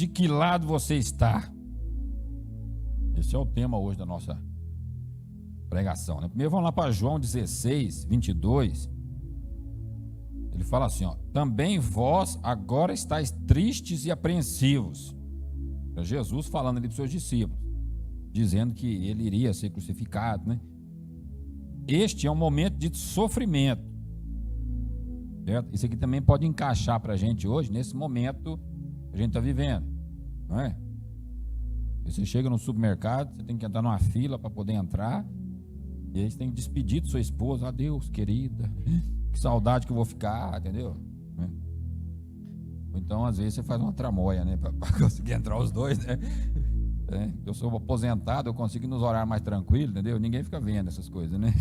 De que lado você está? Esse é o tema hoje da nossa pregação, né? Primeiro vamos lá para João 16, 22. Ele fala assim, ó: também vós agora estáis tristes e apreensivos. É Jesus falando ali para os seus discípulos, dizendo que ele iria ser crucificado, né? Este é um momento de sofrimento, certo? Isso aqui também pode encaixar para a gente hoje, nesse momento que a gente está vivendo, não é? Você chega no supermercado, você tem que entrar numa fila para poder entrar, e aí você tem que despedir de sua esposa: adeus, querida, que saudade que eu vou ficar, entendeu? Ou então, às vezes, você faz uma tramóia, né, para conseguir entrar os dois, né? Eu sou aposentado, eu consigo ir nos horários mais tranquilos, entendeu? Ninguém fica vendo essas coisas, né?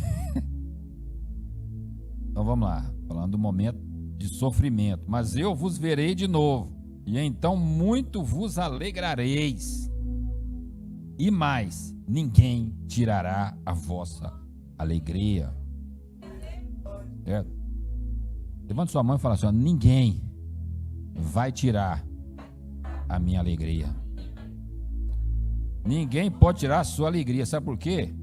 Então vamos lá, falando do momento de sofrimento. Mas eu vos verei de novo, e então muito vos alegrareis, e mais, ninguém tirará a vossa alegria. Certo? Levanta sua mão e fala assim, ó: ninguém vai tirar a minha alegria. Ninguém pode tirar a sua alegria. Sabe por quê?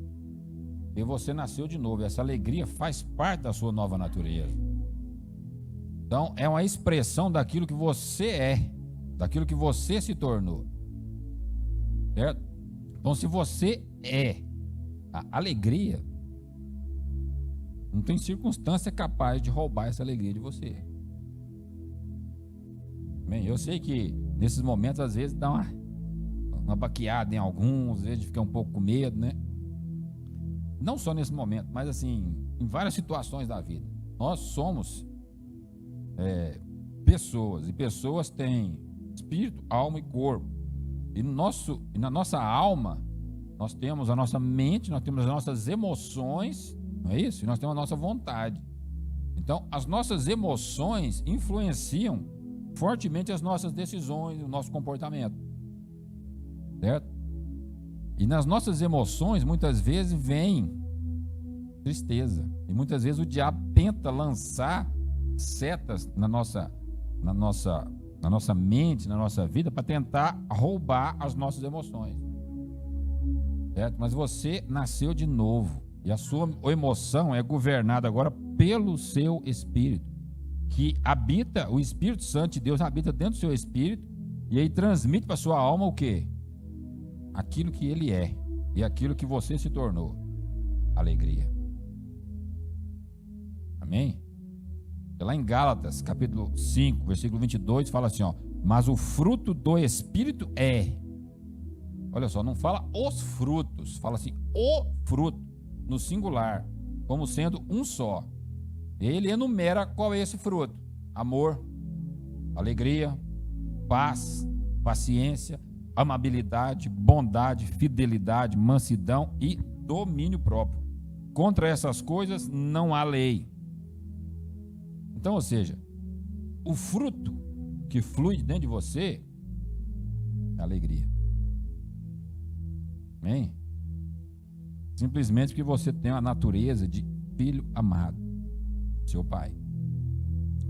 Porque você nasceu de novo. Essa alegria faz parte da sua nova natureza. Então é uma expressão daquilo que você é, daquilo que você se tornou. Certo? Então, se você é a alegria, não tem circunstância capaz de roubar essa alegria de você. Bem, eu sei que nesses momentos às vezes dá uma baqueada em alguns, às vezes fica um pouco com medo, né? Não só nesse momento, mas assim, em várias situações da vida. Nós somos pessoas, e pessoas têm espírito, alma e corpo. E na nossa alma, nós temos a nossa mente, nós temos as nossas emoções, não é isso? E nós temos a nossa vontade. Então, as nossas emoções influenciam fortemente as nossas decisões, o nosso comportamento. Certo? E nas nossas emoções, muitas vezes, vem tristeza. E muitas vezes o diabo tenta lançar setas na nossa mente, na nossa vida, para tentar roubar as nossas emoções. Certo? Mas você nasceu de novo, e a sua emoção é governada agora pelo seu espírito, que habita, o Espírito Santo de Deus habita dentro do seu espírito, e aí transmite para sua alma o quê? Aquilo que ele é, e aquilo que você se tornou: alegria. Amém? Lá em Gálatas, capítulo 5, versículo 22, fala assim, ó: mas o fruto do Espírito é... Olha só, não fala os frutos, fala assim, o fruto, no singular, como sendo um só. Ele enumera qual é esse fruto: amor, alegria, paz, paciência, amabilidade, bondade, fidelidade, mansidão e domínio próprio. Contra essas coisas não há lei. Então, ou seja, o fruto que flui dentro de você é alegria. Amém? Simplesmente porque você tem a natureza de filho amado, seu pai.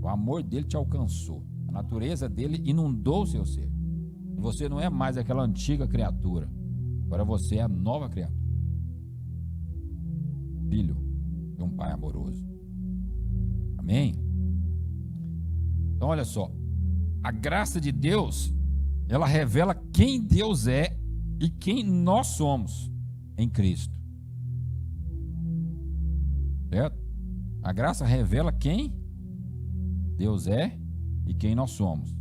O amor dele te alcançou, a natureza dele inundou o seu ser. Você não é mais aquela antiga criatura, agora você é a nova criatura, filho de um pai amoroso. Amém? Então olha só, a graça de Deus, ela revela quem Deus é e quem nós somos em Cristo. Certo? A graça revela quem Deus é e quem nós somos.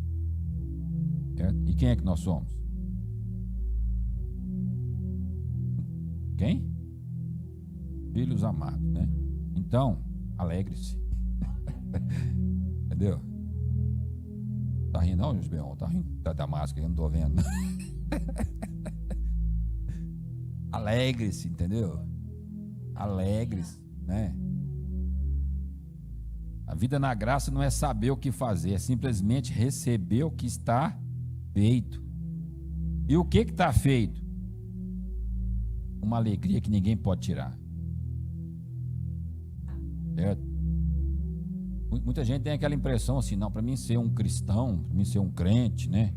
Certo? E quem é que nós somos? Quem? Filhos amados, né? Então, alegre-se. Entendeu? Tá rindo não, Jusbeon? Tá rindo da máscara, eu não tô vendo. Alegre-se, entendeu? Alegre-se, né? A vida na graça não é saber o que fazer, é simplesmente receber o que está feito. E o que está feito? Uma alegria que ninguém pode tirar. Certo? Muita gente tem aquela impressão assim, não, para mim ser um cristão, para mim ser um crente, né?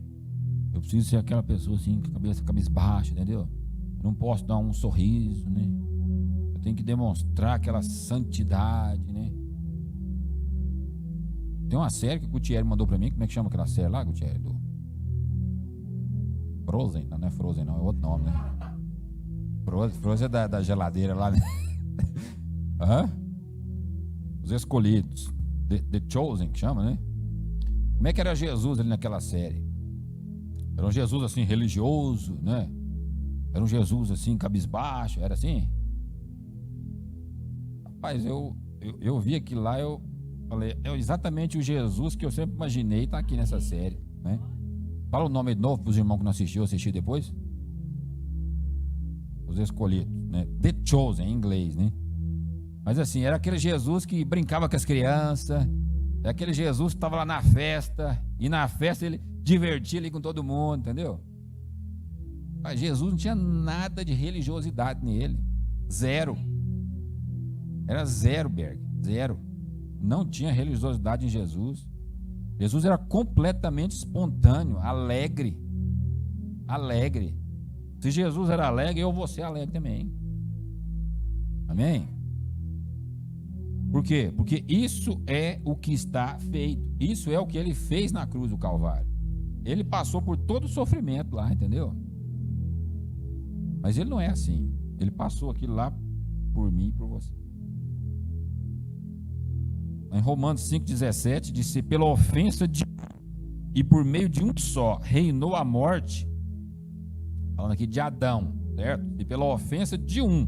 Eu preciso ser aquela pessoa assim, com a cabeça baixa, entendeu? Eu não posso dar um sorriso, né? Eu tenho que demonstrar aquela santidade, né? Tem uma série que o Gutierrez mandou pra mim. Como é que chama aquela série lá, Gutierrez? Do Frozen? Não é Frozen, não. É outro nome, né? Frozen é da geladeira lá, né? Hã? Os Escolhidos. The Chosen, que chama, né? Como é que era Jesus ali naquela série? Era um Jesus assim, religioso, né? Era um Jesus assim, cabisbaixo, era assim? Rapaz, eu vi aquilo lá, eu falei, é exatamente o Jesus que eu sempre imaginei tá aqui nessa série, né? Fala o nome de novo para os irmãos que não assistiu depois. Os Escolhidos, né? The Chosen, em inglês, né? Mas assim, era aquele Jesus que brincava com as crianças, é aquele Jesus que estava lá na festa, e na festa ele divertia ali com todo mundo, entendeu? Mas Jesus não tinha nada de religiosidade nele, zero. Era zero, Berg, zero. Não tinha religiosidade em Jesus. Jesus era completamente espontâneo, alegre. Alegre. Se Jesus era alegre, eu vou ser alegre também. Amém? Por quê? Porque isso é o que está feito. Isso é o que ele fez na cruz do Calvário. Ele passou por todo o sofrimento lá, entendeu? Mas ele não é assim. Ele passou aquilo lá por mim e por você. Em Romanos 5,17 diz: pela ofensa de e por meio de um só reinou a morte. Falando aqui de Adão, certo? E pela ofensa de um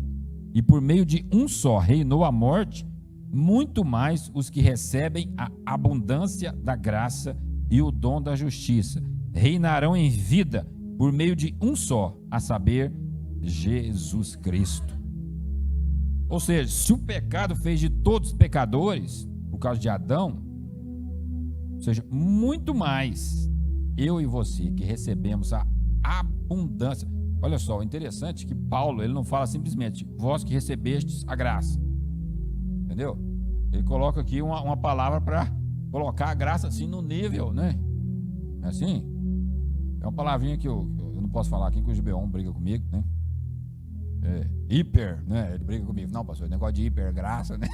e por meio de um só reinou a morte, muito mais os que recebem a abundância da graça e o dom da justiça reinarão em vida por meio de um só, a saber, Jesus Cristo. Ou seja, se o pecado fez de todos os pecadores por causa de Adão, ou seja, muito mais eu e você que recebemos a abundância. Olha só, o interessante é que Paulo, ele não fala simplesmente vós que recebestes a graça, entendeu? Ele coloca aqui uma palavra para colocar a graça assim no nível, né? É assim? É uma palavrinha que eu não posso falar aqui, que o Gibeon briga comigo, né? Hiper, né? Ele briga comigo. Não, pastor, negócio de hiper graça, né?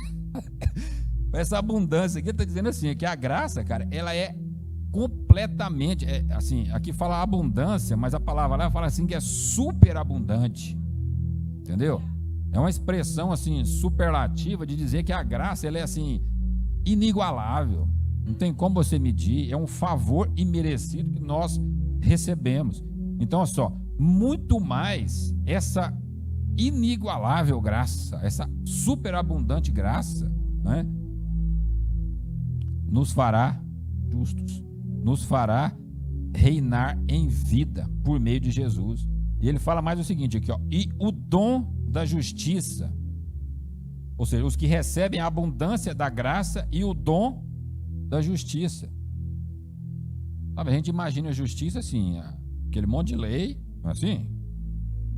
Essa abundância aqui, ele está dizendo assim, que a graça, cara, ela é completamente, assim, aqui fala abundância, mas a palavra lá fala assim que é super abundante, entendeu? É uma expressão assim superlativa de dizer que a graça, ela é assim inigualável, não tem como você medir, é um favor imerecido que nós recebemos. Então, olha só, muito mais essa inigualável graça, essa superabundante graça, né, nos fará justos, nos fará reinar em vida por meio de Jesus. E ele fala mais o seguinte aqui, ó, e o dom da justiça, ou seja, os que recebem a abundância da graça e o dom da justiça. Sabe, a gente imagina a justiça assim, aquele monte de lei, não é assim?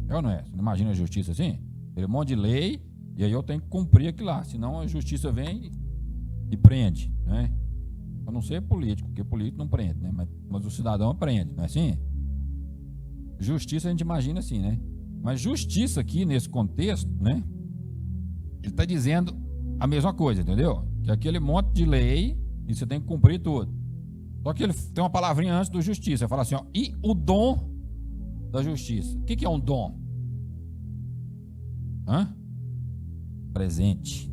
É ou não é? Você não imagina a justiça assim? Aquele monte de lei, e aí eu tenho que cumprir aquilo lá, senão a justiça vem e prende, né? A não ser político, porque político não prende, né? Mas o cidadão prende, não é assim? Justiça a gente imagina assim, né? Mas justiça aqui, nesse contexto, né? Ele está dizendo a mesma coisa, entendeu? Que aquele monte de lei, e você tem que cumprir tudo. Só que ele tem uma palavrinha antes do justiça, ele fala assim, ó, e o dom da justiça. O que é um dom? Presente.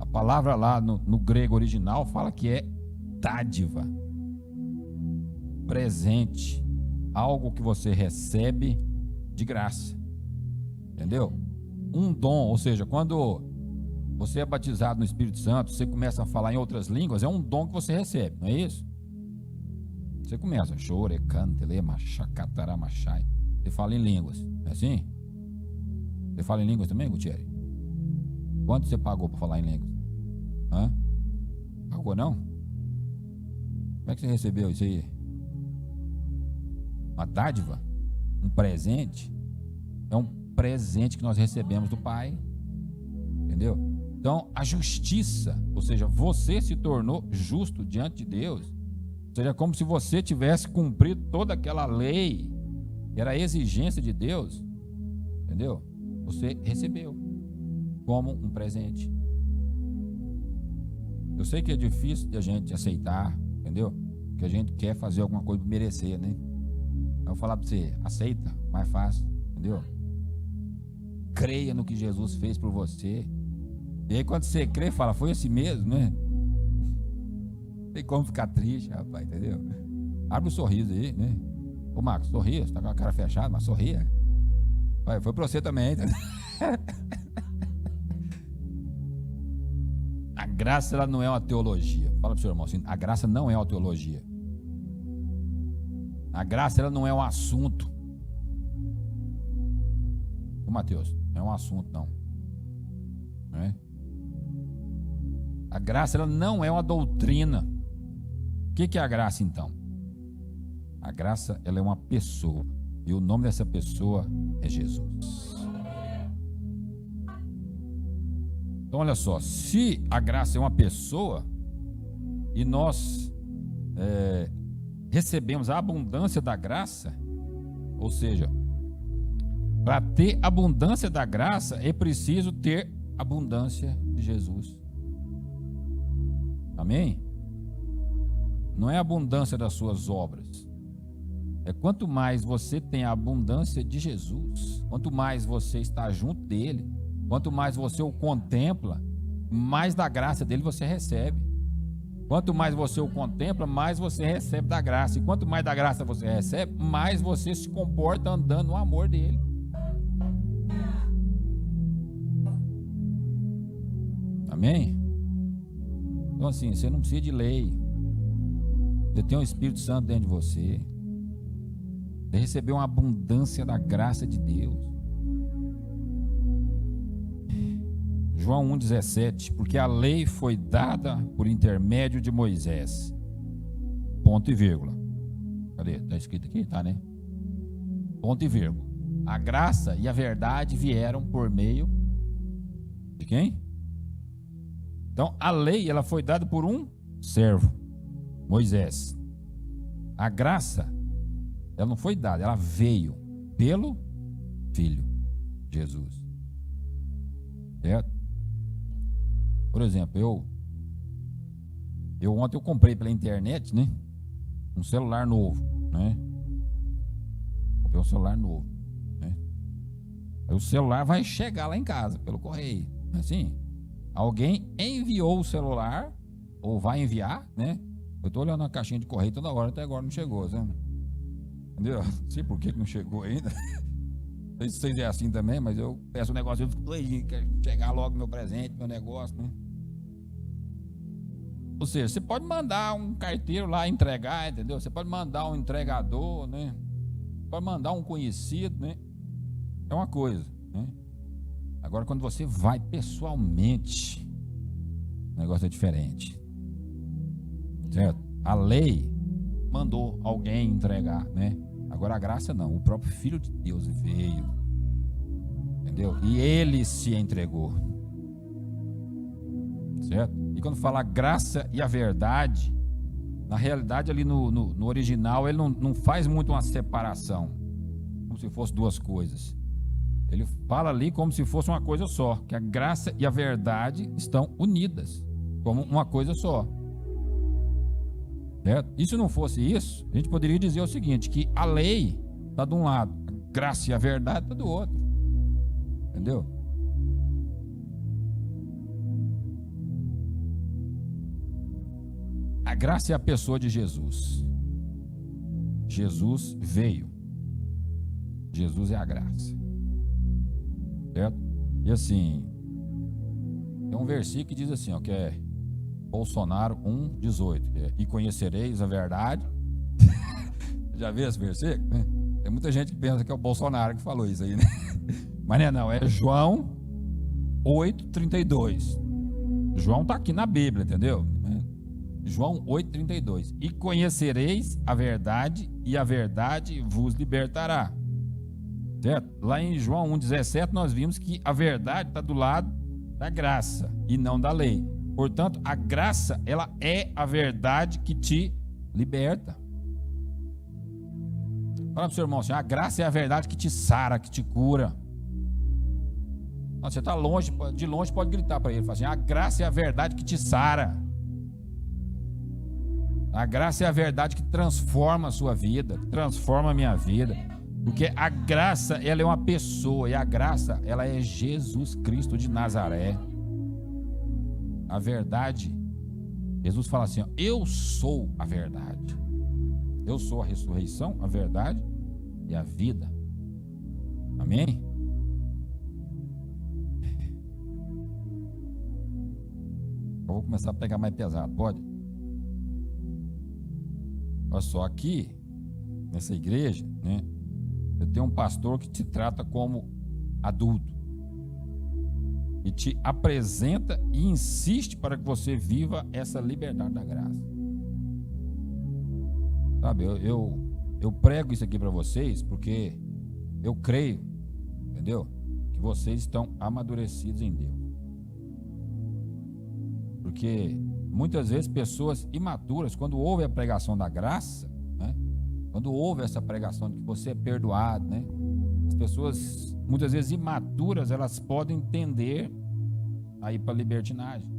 A palavra lá no grego original fala que é dádiva, presente, algo que você recebe de graça, entendeu? Um dom, ou seja, quando você é batizado no Espírito Santo, você começa a falar em outras línguas, é um dom que você recebe, não é isso? Você começa, chore, cante, lema, chacataramachai, você fala em línguas, não é assim? Você fala em línguas também, Gutierrez? Quanto você pagou para falar em línguas? Pagou não? Como é que você recebeu isso aí? Uma dádiva? Um presente? É um presente que nós recebemos do Pai, entendeu? Então a justiça, ou seja, você se tornou justo diante de Deus Seria como se você tivesse cumprido toda aquela lei, que era a exigência de Deus, entendeu? Você recebeu como um presente. Eu sei que é difícil de a gente aceitar, entendeu? Que a gente quer fazer alguma coisa para merecer, né? Eu vou falar para você, aceita, mais fácil, entendeu? Creia no que Jesus fez por você. E aí quando você crê, fala, foi assim mesmo, né? Não tem como ficar triste, rapaz, entendeu? Abre um sorriso aí, né? Ô Marcos, sorria, você tá com a cara fechada, mas sorria. Vai, foi pra você também, entendeu? A graça, ela não é uma teologia. Fala pro seu irmão assim, a graça não é uma teologia. A graça, ela não é um assunto. Ô Mateus, não é um assunto, não. Não é? A graça, ela não é uma doutrina. O que é a graça, então? A graça, ela é uma pessoa. E o nome dessa pessoa é Jesus. Então, olha só. Se a graça é uma pessoa e nós recebemos a abundância da graça, ou seja, para ter abundância da graça é preciso ter abundância de Jesus. Amém? Não é a abundância das suas obras. É quanto mais você tem a abundância de Jesus, quanto mais você está junto dele, quanto mais você o contempla, mais da graça dele você recebe. Quanto mais você o contempla, mais você recebe da graça. E quanto mais da graça você recebe, mais você se comporta andando no amor dele. Amém? Então assim, você não precisa de lei. Você tem o Espírito Santo dentro de você. Você recebeu uma abundância da graça de Deus. João 1,17, porque a lei foi dada por intermédio de Moisés. Ponto e vírgula. Cadê? Está escrito aqui? Tá, né? Ponto e vírgula. A graça e a verdade vieram por meio de quem? Então, a lei, ela foi dada por um servo, Moisés. A graça, ela não foi dada, ela veio pelo Filho, Jesus. Certo? Por exemplo, ontem eu comprei pela internet, né? Um celular novo, né? Comprei um celular novo, né? Aí o celular vai chegar lá em casa pelo correio, assim. Alguém enviou o celular ou vai enviar, né? Eu tô olhando a caixinha de correio toda hora, até agora não chegou, sabe? Entendeu? Não sei por que não chegou ainda. Não sei se vocês é assim também, mas eu peço um negócio, eu fico doidinho, quero chegar logo meu presente, meu negócio, né? Ou seja, você pode mandar um carteiro lá entregar, entendeu? Você pode mandar um entregador, né? Pode mandar um conhecido, né? É uma coisa, né? Agora, quando você vai pessoalmente, o negócio é diferente. Certo? A lei mandou alguém entregar, né? Agora a graça não. O próprio Filho de Deus veio. Entendeu? E ele se entregou. Certo? E quando fala a graça e a verdade, na realidade ali no original, ele não faz muito uma separação. Como se fosse duas coisas. Ele fala ali como se fosse uma coisa só, que a graça e a verdade estão unidas, como uma coisa só. Certo? E se não fosse isso, a gente poderia dizer o seguinte, que a lei está de um lado, a graça e a verdade está do outro. Entendeu? A graça é a pessoa de Jesus. Jesus veio. Jesus é a graça. Certo? E assim, tem um versículo que diz assim, ó, que é Bolsonaro 1,18, que é, e conhecereis a verdade. Já viu esse versículo? Tem muita gente que pensa que é o Bolsonaro que falou isso aí, né? Mas não, é João 8,32. João está aqui na Bíblia, entendeu? João 8,32. E conhecereis a verdade, e a verdade vos libertará. Certo? Lá em João 1,17 nós vimos que a verdade está do lado da graça e não da lei. Portanto, a graça, ela é a verdade que te Liberta. Fala pro seu irmão assim: a graça é a verdade que te sara, que te cura. Você está longe, de longe pode gritar para ele, fala assim: a graça é a verdade que te sara. A graça é a verdade que transforma a sua vida, que transforma a minha vida. Porque a graça, ela é uma pessoa, e a graça, ela é Jesus Cristo de Nazaré. A verdade, Jesus fala assim: ó, eu sou a verdade. Eu sou a ressurreição, a verdade e a vida. Amém? Eu vou começar a pegar mais pesado, pode? Olha só, aqui, nessa igreja, né? Você tem um pastor que te trata como adulto. E te apresenta e insiste para que você viva essa liberdade da graça. Sabe, eu prego isso aqui para vocês porque eu creio, entendeu? Que vocês estão amadurecidos em Deus. Porque muitas vezes pessoas imaturas, quando ouvem a pregação da graça, né? Quando ouvem essa pregação de que você é perdoado, né? As pessoas, muitas vezes imaturas, elas podem tender a ir para a libertinagem.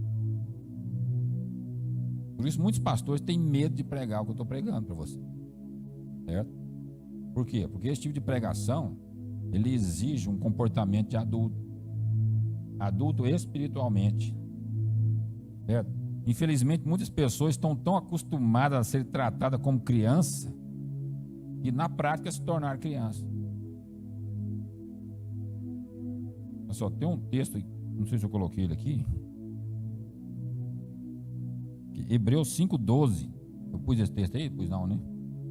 Por isso muitos pastores têm medo de pregar o que eu estou pregando para você. Certo? Por quê? Porque esse tipo de pregação, ele exige um comportamento de adulto. Adulto espiritualmente. Certo? Infelizmente, muitas pessoas estão tão acostumadas a ser tratadas como criança que na prática se tornaram criança. Olha só, tem um texto, não sei se eu coloquei ele aqui. Hebreus 5:12. Eu pus esse texto aí? Pus não, né?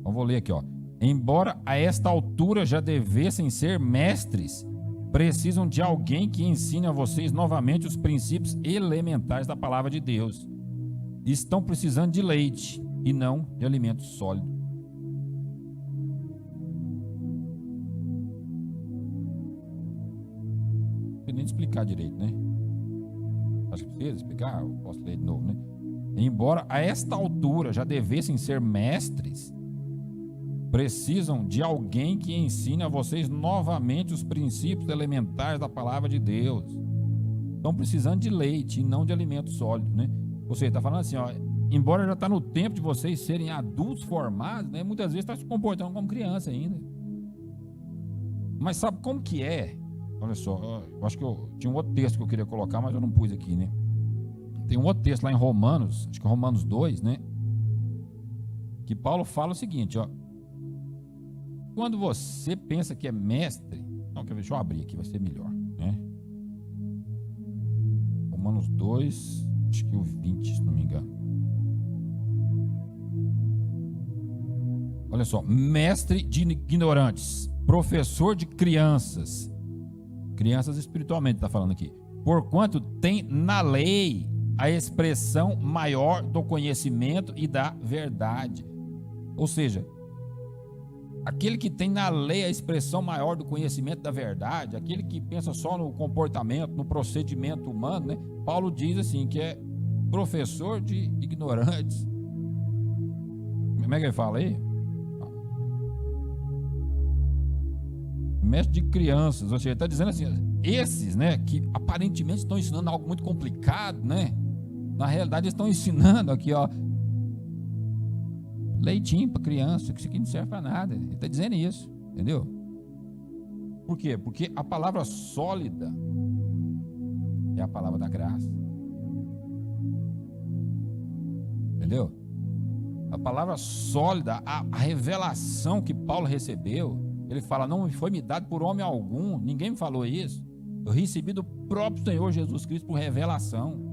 Então vou ler aqui, ó. Embora a esta altura já devessem ser mestres, precisam de alguém que ensine a vocês novamente os princípios elementares da palavra de Deus. Estão precisando de leite e não de alimento sólido. Não sei nem explicar direito, né? Acho que precisa explicar, eu posso ler de novo, né? Embora a esta altura já devessem ser mestres, precisam de alguém que ensine a vocês novamente os princípios elementares da palavra de Deus. Estão precisando de leite e não de alimento sólido, né? Ou seja, está falando assim, ó, embora já está no tempo de vocês serem adultos formados, né? Muitas vezes está se comportando como criança ainda. Mas sabe como que é? Olha só, eu acho que eu tinha um outro texto que eu queria colocar, mas eu não pus aqui, né? Tem um outro texto lá em Romanos, acho que é Romanos 2, né? Que Paulo fala o seguinte, ó. Quando você pensa que é mestre... Não, deixa eu abrir aqui, vai ser melhor, né? Romanos 2, acho que o 20, se não me engano. Olha só. Mestre de ignorantes, professor de crianças. Crianças espiritualmente, está falando aqui. Porquanto tem na lei a expressão maior do conhecimento e da verdade. Ou seja, aquele que tem na lei a expressão maior do conhecimento da verdade, aquele que pensa só no comportamento, no procedimento humano, né? Paulo diz assim, que é professor de ignorantes. Como é que ele fala aí? Mestre de crianças, ou seja, ele está dizendo assim, esses, né, que aparentemente estão ensinando algo muito complicado, né? Na realidade, eles estão ensinando aqui, ó, leitinho para criança, que isso aqui não serve para nada. Ele está dizendo isso, entendeu? Por quê? Porque a palavra sólida é a palavra da graça. Entendeu? A palavra sólida, a revelação que Paulo recebeu, ele fala, não foi me dado por homem algum, ninguém me falou isso. Eu recebi do próprio Senhor Jesus Cristo por revelação.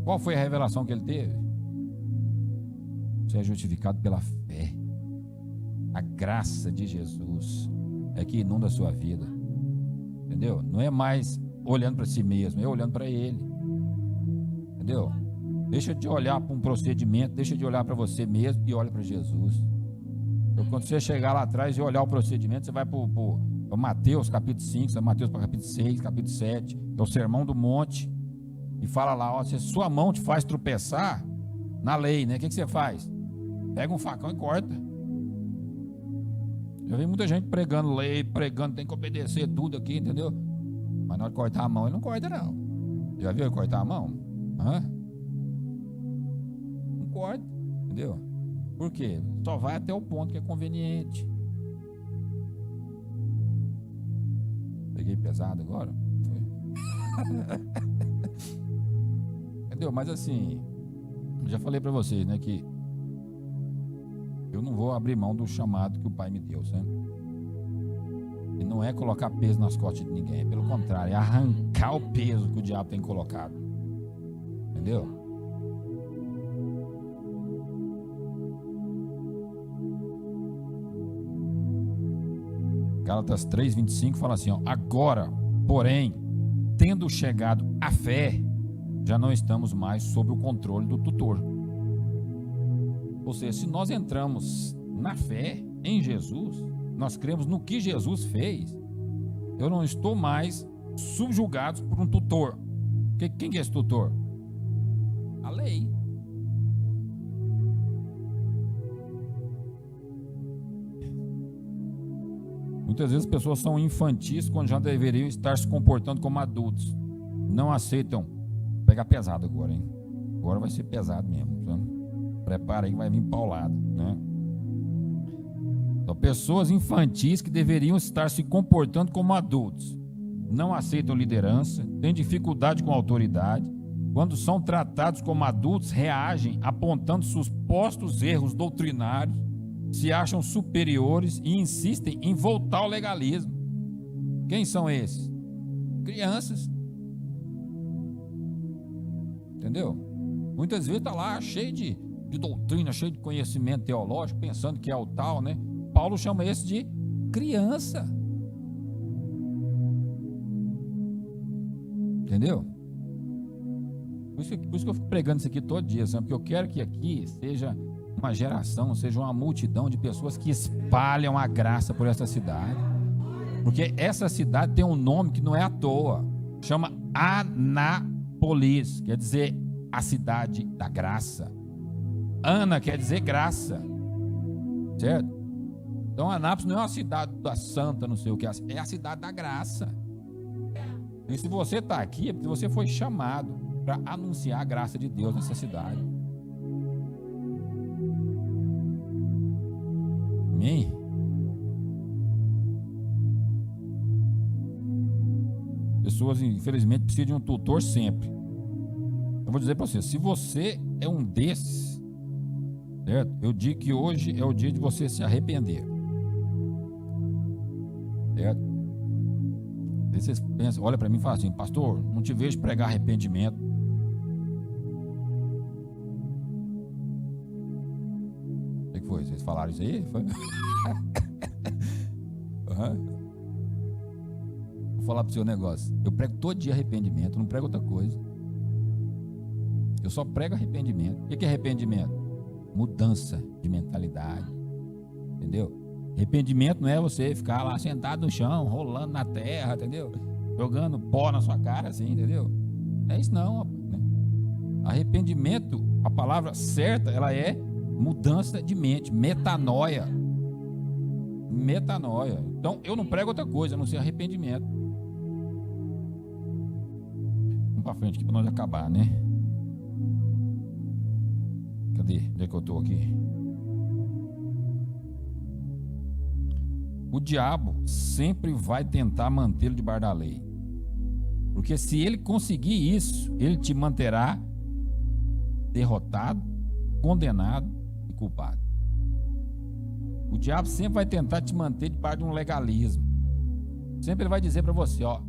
Qual foi a revelação que ele teve? Você é justificado pela fé. A graça de Jesus é que inunda a sua vida. Entendeu? Não é mais olhando para si mesmo, é olhando para Ele. Entendeu? Deixa de olhar para um procedimento, deixa de olhar para você mesmo e olha para Jesus. Então, quando você chegar lá atrás e olhar o procedimento, você vai para Mateus capítulo 5, você vai Mateus para capítulo 6, capítulo 7, é o sermão do monte. E fala lá, ó, se a sua mão te faz tropeçar na lei, né? O que você faz? Pega um facão e corta. Eu vi muita gente pregando lei, pregando, tem que obedecer tudo aqui, entendeu? Mas na hora de cortar a mão, ele não corta, não. Já viu ele cortar a mão? Hã? Não corta, entendeu? Por quê? Só vai até o ponto que é conveniente. Peguei pesado agora? Entendeu? Mas assim, já falei pra vocês, né, que eu não vou abrir mão do chamado que o Pai me deu, certo? E não é colocar peso nas costas de ninguém, é pelo contrário, é arrancar o peso que o diabo tem colocado. Entendeu? Gálatas 3:25 fala assim, ó, agora, porém, tendo chegado à fé, já não estamos mais sob o controle do tutor. Ou seja, se nós entramos na fé em Jesus, nós cremos no que Jesus fez, eu não estou mais subjugado por um tutor. Quem que é esse tutor? A lei. Muitas vezes as pessoas são infantis quando já deveriam estar se comportando como adultos. Não aceitam. Vou pegar pesado agora, hein? Agora vai ser pesado mesmo. Sabe? Prepara aí que vai vir paulada, né? Então, pessoas infantis que deveriam estar se comportando como adultos. Não aceitam liderança, têm dificuldade com a autoridade. Quando são tratados como adultos, reagem apontando supostos erros doutrinários, se acham superiores e insistem em voltar ao legalismo. Quem são esses? Crianças. Entendeu? Muitas vezes está lá cheio de doutrina, cheio de conhecimento teológico, pensando que é o tal, né? Paulo chama esse de criança. Entendeu? Por isso que eu fico pregando isso aqui todo dia, sabe? Porque eu quero que aqui seja uma geração, seja uma multidão de pessoas que espalham a graça por essa cidade. Porque essa cidade tem um nome que não é à toa. Chama Anápolis, quer dizer a cidade da graça. Ana quer dizer graça. Certo? Então Anápolis não é uma cidade da santa, não sei o que, é a cidade da graça. E se você está aqui, é porque você foi chamado para anunciar a graça de Deus nessa cidade. Amém? Pessoas, infelizmente, precisam de um tutor sempre. Eu vou dizer para você, se você é um desses, certo? Eu digo que hoje é o dia de você se arrepender. Certo? Aí vocês pensam, olha para mim e falam assim, pastor, não te vejo pregar arrependimento. O que foi? Vocês falaram isso aí? Foi? Uhum. Vou falar para o seu negócio. Eu prego todo dia arrependimento, não prego outra coisa. Eu só prego arrependimento. O que é arrependimento? Mudança de mentalidade. Entendeu? Arrependimento não é você ficar lá sentado no chão, rolando na terra, entendeu? Jogando pó na sua cara, assim, entendeu? É isso não, né? Arrependimento, a palavra certa, ela é mudança de mente, metanoia. Metanoia. Então, eu não prego outra coisa, a não ser arrependimento. Vamos pra frente aqui pra nós acabar, né? Cadê? Onde é que eu tô aqui? O diabo sempre vai tentar mantê-lo debaixo da lei. Porque se ele conseguir isso, ele te manterá derrotado, condenado e culpado. O diabo sempre vai tentar te manter debaixo de um legalismo. Sempre ele vai dizer para você, ó,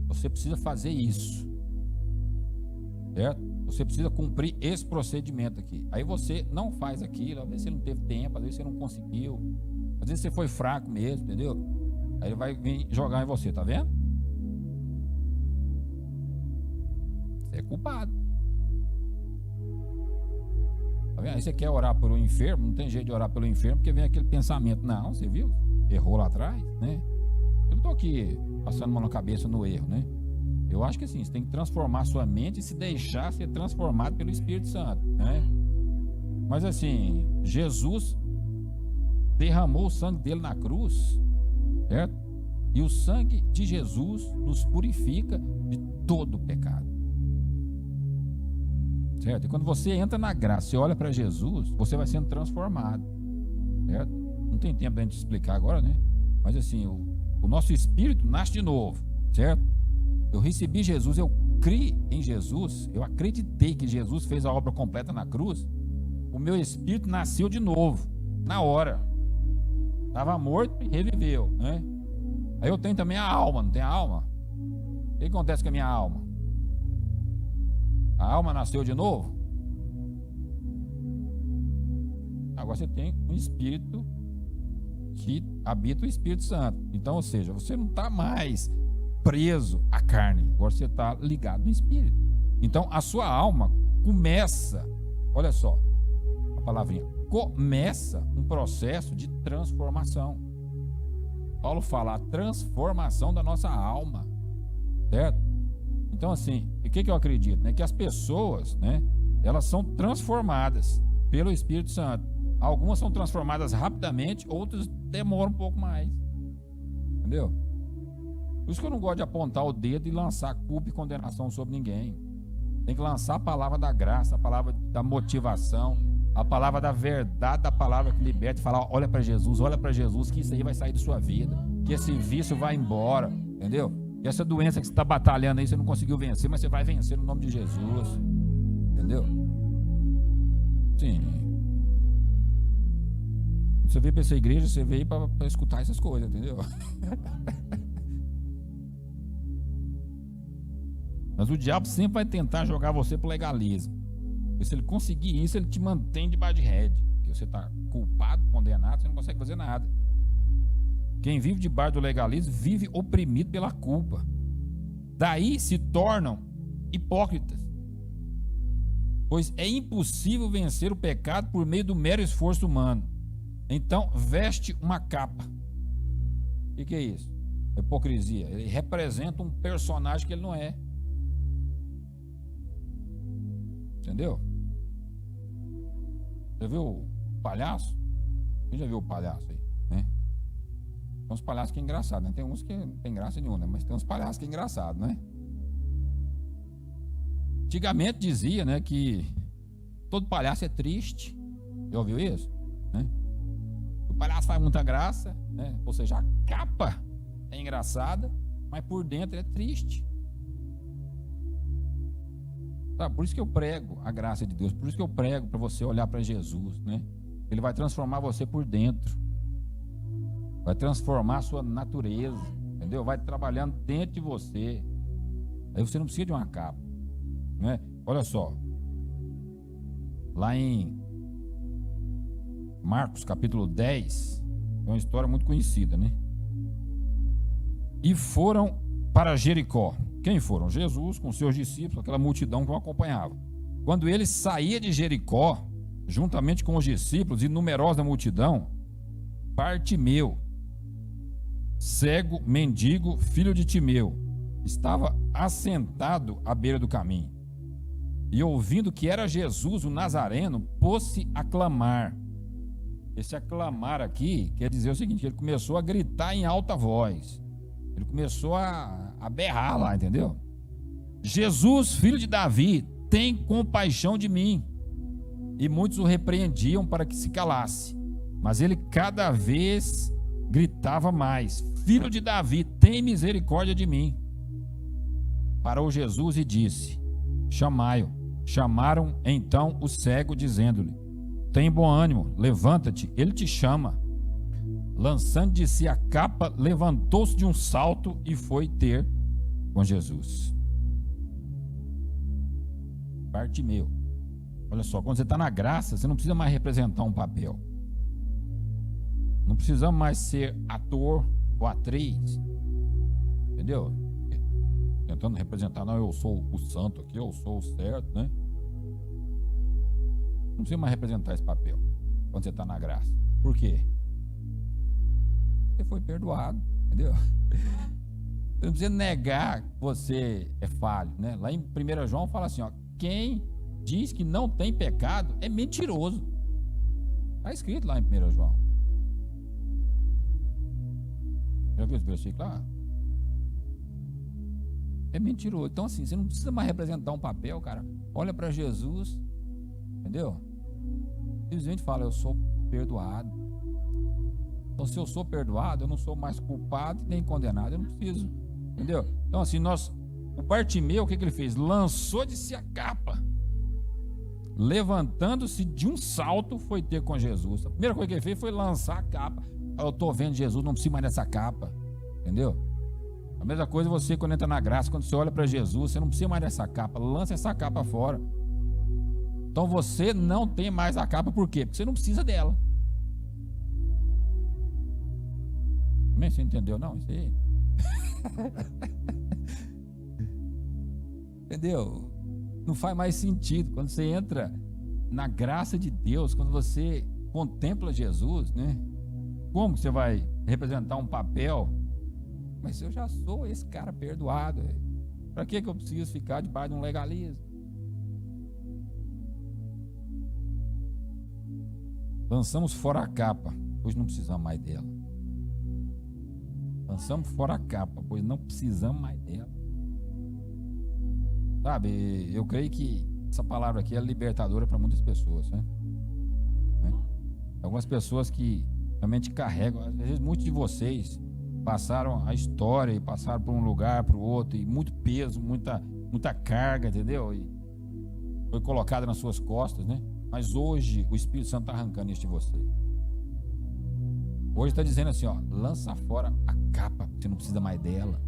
você precisa fazer isso. Certo? Você precisa cumprir esse procedimento aqui. Aí você não faz aquilo, às vezes você não teve tempo, às vezes você não conseguiu. Às vezes você foi fraco mesmo, entendeu? Aí ele vai vir jogar em você, tá vendo? Você é culpado. Tá vendo? Aí você quer orar pelo enfermo, não tem jeito de orar pelo enfermo, porque vem aquele pensamento, não, você viu? Errou lá atrás, né? Eu não tô aqui passando mão na cabeça no erro, né? Eu acho que assim, você tem que transformar sua mente e se deixar ser transformado pelo Espírito Santo, né? Mas assim, Jesus derramou o sangue dele na cruz, certo? E o sangue de Jesus nos purifica de todo o pecado, certo? E quando você entra na graça, você olha para Jesus, você vai sendo transformado, certo? Não tem tempo da gente explicar agora, né? Mas assim, o nosso espírito nasce de novo, certo? Eu recebi Jesus, eu criei em Jesus, eu acreditei que Jesus fez a obra completa na cruz. O meu espírito nasceu de novo, na hora. Estava morto e reviveu, né? Aí eu tenho também a alma, não tem a alma? O que acontece com a minha alma? A alma nasceu de novo? Agora você tem um espírito que habita o Espírito Santo. Então, ou seja, você não está mais preso à carne, agora você está ligado no Espírito. Então, a sua alma começa, olha só, a palavrinha, começa um processo de transformação. Paulo fala a transformação da nossa alma, certo? Então, assim, o que eu acredito? Né? Que as pessoas, né, elas são transformadas pelo Espírito Santo. Algumas são transformadas rapidamente, outras demoram um pouco mais. Entendeu? Por isso que eu não gosto de apontar o dedo e lançar culpa e condenação sobre ninguém. Tem que lançar a palavra da graça, a palavra da motivação, a palavra da verdade, da palavra que liberta, e falar, olha para Jesus, que isso aí vai sair da sua vida, que esse vício vai embora, entendeu? Que essa doença que você está batalhando aí, você não conseguiu vencer, mas você vai vencer no nome de Jesus, entendeu? Sim. Você veio para essa igreja, você veio para escutar essas coisas, entendeu? Mas o diabo sempre vai tentar jogar você pro legalismo. E se ele conseguir isso, ele te mantém debaixo de rédea. Porque você está culpado, condenado, você não consegue fazer nada. Quem vive debaixo do legalismo vive oprimido pela culpa. Daí se tornam hipócritas. Pois é impossível vencer o pecado por meio do mero esforço humano. Então veste uma capa. O que é isso? Hipocrisia. Ele representa um personagem que ele não é. Entendeu? Já viu o palhaço? Quem já viu o palhaço aí? Né? Tem uns palhaços que é engraçado, né? Tem uns que não tem graça nenhuma, né? Mas tem uns palhaços que é engraçado, né? Antigamente dizia, né, que todo palhaço é triste. Já ouviu isso? Né? O palhaço faz muita graça, né? Ou seja, a capa é engraçada, mas por dentro é triste. Tá, por isso que eu prego a graça de Deus, por isso que eu prego para você olhar para Jesus, né? Ele vai transformar você por dentro, vai transformar a sua natureza, entendeu? Vai trabalhando dentro de você. Aí você não precisa de uma capa, né? Olha só, lá em Marcos capítulo 10, é uma história muito conhecida, né? E foram para Jericó. Quem foram? Jesus com seus discípulos, aquela multidão que o acompanhava. Quando ele saía de Jericó, juntamente com os discípulos e numerosa multidão, Bartimeu, cego, mendigo, filho de Timeu, estava assentado à beira do caminho. E ouvindo que era Jesus, o Nazareno, pôs-se a clamar. Esse aclamar aqui quer dizer o seguinte: ele começou a gritar em alta voz. Ele começou a berrar lá, entendeu? Jesus, filho de Davi, tem compaixão de mim. E muitos o repreendiam para que se calasse. Mas ele cada vez gritava mais: Filho de Davi, tem misericórdia de mim. Parou Jesus e disse: Chamai-o. Chamaram então o cego, dizendo-lhe: Tem bom ânimo, levanta-te, ele te chama. Lançando de si a capa, levantou-se de um salto e foi ter com Jesus. Bartimeu. Olha só, quando você está na graça, você não precisa mais representar um papel. Não precisamos mais ser ator ou atriz. Entendeu? Tentando representar, não, eu sou o santo aqui, eu sou o certo, né? Não precisa mais representar esse papel quando você está na graça. Por quê? Você foi perdoado, entendeu? Você não precisa negar que você é falho, né? Lá em 1 João fala assim, ó: quem diz que não tem pecado é mentiroso. Está escrito lá em 1 João. Já viu esse versículo lá? É mentiroso. Então, assim, você não precisa mais representar um papel, cara. Olha para Jesus, entendeu? Simplesmente fala: eu sou perdoado. Então, se eu sou perdoado, eu não sou mais culpado nem condenado. Eu não preciso, entendeu? Então, assim, o Bartimeu, o que ele fez? Lançou de si a capa. Levantando-se de um salto, foi ter com Jesus. A primeira coisa que ele fez foi lançar a capa. Eu estou vendo Jesus, não preciso mais dessa capa, entendeu? A mesma coisa você quando entra na graça, quando você olha para Jesus, você não precisa mais dessa capa, lança essa capa fora. Então você não tem mais a capa, por quê? Porque você não precisa dela. Você entendeu? Não, isso aí. Entendeu? Não faz mais sentido. Quando você entra na graça de Deus, quando você contempla Jesus, né? Como você vai representar um papel? Mas eu já sou esse cara perdoado. Para que eu preciso ficar debaixo de um legalismo? Lançamos fora a capa, pois não precisamos mais dela. Lançamos fora a capa, pois não precisamos mais dela. Sabe, eu creio que essa palavra aqui é libertadora para muitas pessoas, né? Algumas pessoas que realmente carregam, às vezes muitos de vocês passaram a história e passaram por um lugar, para o outro, e muito peso, muita carga, entendeu? E foi colocada nas suas costas, né? Mas hoje o Espírito Santo está arrancando isso de você. Hoje está dizendo assim, ó, lança fora a capa, você não precisa mais dela.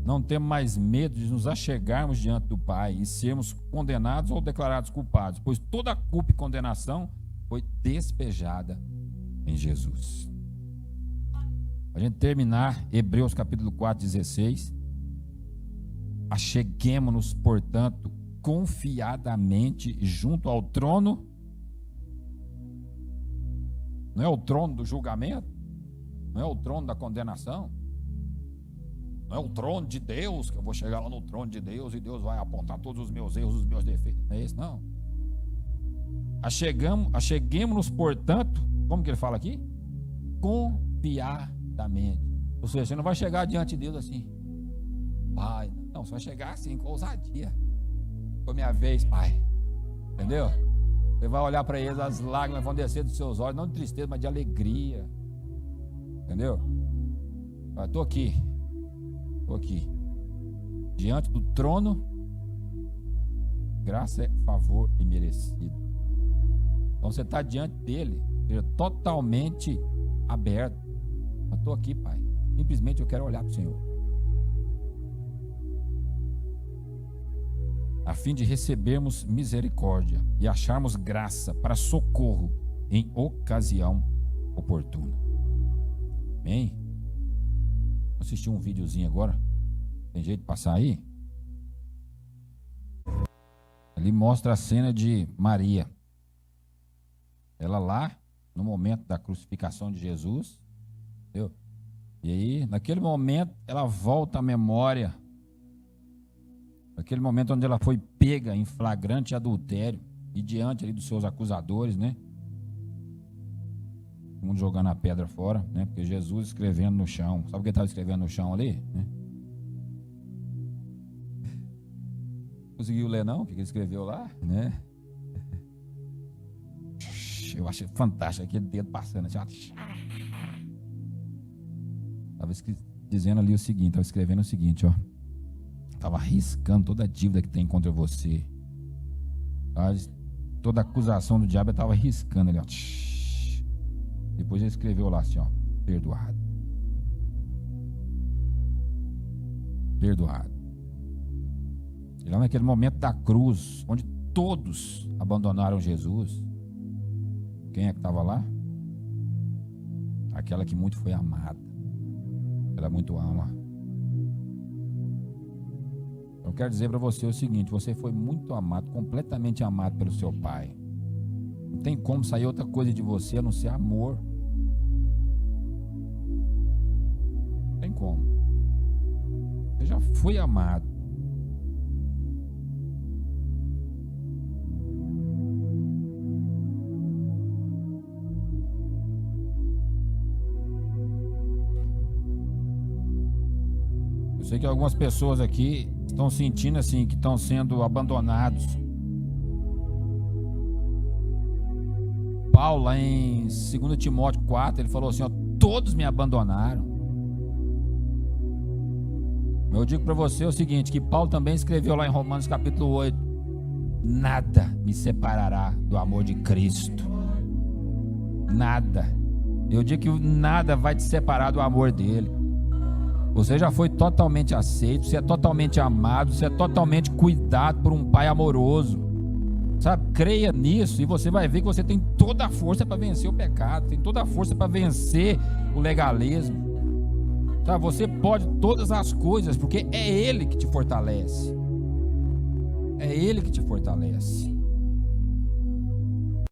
Não temos mais medo de nos achegarmos diante do Pai e sermos condenados ou declarados culpados, pois toda a culpa e condenação foi despejada em Jesus. A gente terminar Hebreus capítulo 4, 16. Acheguemo-nos, portanto, confiadamente junto ao trono. Não é o trono do julgamento, não é o trono da condenação, não é o trono de Deus, que eu vou chegar lá no trono de Deus e Deus vai apontar todos os meus erros, os meus defeitos. Não é isso, não. Acheguemo-nos, portanto, como que ele fala aqui? Confiadamente. Ou seja, você não vai chegar diante de Deus assim, Pai. Não, você vai chegar assim, com ousadia. Foi minha vez, Pai. Entendeu? Você vai olhar para eles, as lágrimas vão descer dos seus olhos, não de tristeza, mas de alegria. Entendeu? Estou aqui. Estou aqui. Diante do trono, graça é favor imerecido. Então você está diante dele, seja totalmente aberto. Eu estou aqui, Pai. Simplesmente eu quero olhar para o Senhor, a fim de recebermos misericórdia e acharmos graça para socorro em ocasião oportuna. Amém? Vou assistir um videozinho agora. Tem jeito de passar aí? Ali mostra a cena de Maria. Ela lá, no momento da crucificação de Jesus, entendeu? E aí, naquele momento, ela volta à memória. Naquele momento onde ela foi pega em flagrante adultério e diante ali dos seus acusadores, né? Todo mundo jogando a pedra fora, né? Porque Jesus escrevendo no chão. Sabe o que ele estava escrevendo no chão ali? Né? Conseguiu ler não? O que ele escreveu lá? Né? Eu achei fantástico aquele dedo passando assim. Estava dizendo ali o seguinte, estava escrevendo o seguinte, ó. Estava riscando toda a dívida que tem contra você. Toda a acusação do diabo estava riscando ali, ó. Depois ele escreveu lá assim, ó, perdoado. Perdoado. E lá naquele momento da cruz, onde todos abandonaram Jesus, quem é que estava lá? Aquela que muito foi amada. Ela muito ama. Eu quero dizer para você o seguinte: você foi muito amado, completamente amado pelo seu Pai. Não tem como sair outra coisa de você a não ser amor. Não tem como. Você já foi amado. Eu sei que algumas pessoas aqui estão sentindo assim, que estão sendo abandonados. Paulo, lá em 2 Timóteo 4, ele falou assim, ó, todos me abandonaram. Eu digo para você o seguinte, que Paulo também escreveu lá em Romanos capítulo 8, nada me separará do amor de Cristo. Nada. Eu digo que nada vai te separar do amor dele. Você já foi totalmente aceito, você é totalmente amado, você é totalmente cuidado por um pai amoroso. Sabe, creia nisso e você vai ver que você tem toda a força para vencer o pecado, tem toda a força para vencer o legalismo. Sabe, você pode todas as coisas, porque é Ele que te fortalece. É Ele que te fortalece.